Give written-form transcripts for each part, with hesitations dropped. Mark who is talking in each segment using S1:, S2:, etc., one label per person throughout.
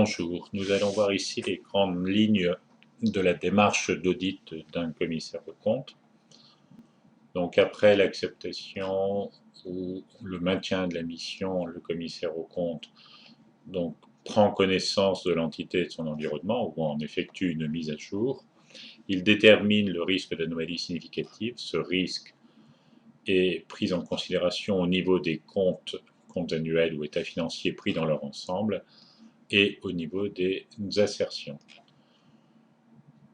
S1: Bonjour, nous allons voir ici les grandes lignes de la démarche d'audit d'un commissaire aux comptes. Donc après l'acceptation ou le maintien de la mission, le commissaire aux comptes prend connaissance de l'entité et de son environnement ou en effectue une mise à jour. Il détermine le risque d'anomalie significative. Ce risque est pris en considération au niveau des comptes annuels ou états financiers pris dans leur ensemble et au niveau des assertions.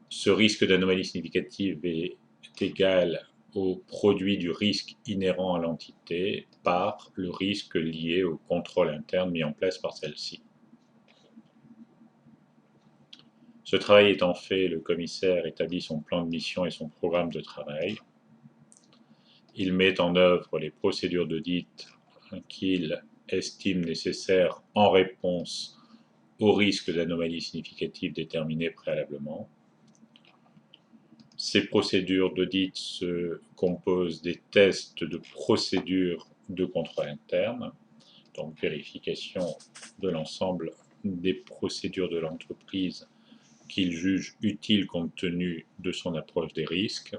S1: Ce risque d'anomalie significative est égal au produit du risque inhérent à l'entité par le risque lié au contrôle interne mis en place par celle-ci. Ce travail étant fait, le commissaire établit son plan de mission et son programme de travail. Il met en œuvre les procédures d'audit qu'il estime nécessaires en réponse au risque d'anomalie significative déterminé préalablement. Ces procédures d'audit se composent des tests de procédures de contrôle interne, donc vérification de l'ensemble des procédures de l'entreprise qu'il juge utiles compte tenu de son approche des risques,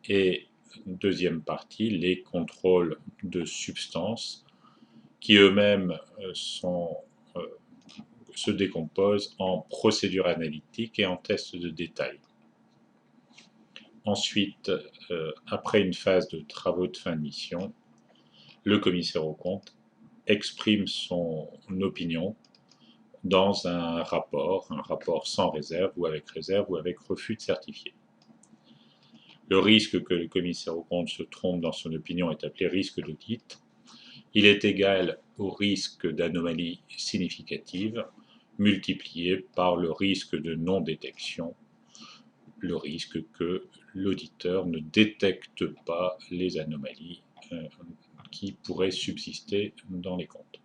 S1: et deuxième partie, les contrôles de substances qui eux-mêmes se décomposent en procédures analytiques et en tests de détail. Ensuite, après une phase de travaux de fin de mission, le commissaire aux comptes exprime son opinion dans un rapport sans réserve ou avec refus de certifier. Le risque que le commissaire aux comptes se trompe dans son opinion est appelé risque d'audit. Il est égal au risque d'anomalie significative multiplié par le risque de non-détection, le risque que l'auditeur ne détecte pas les anomalies qui pourraient subsister dans les comptes.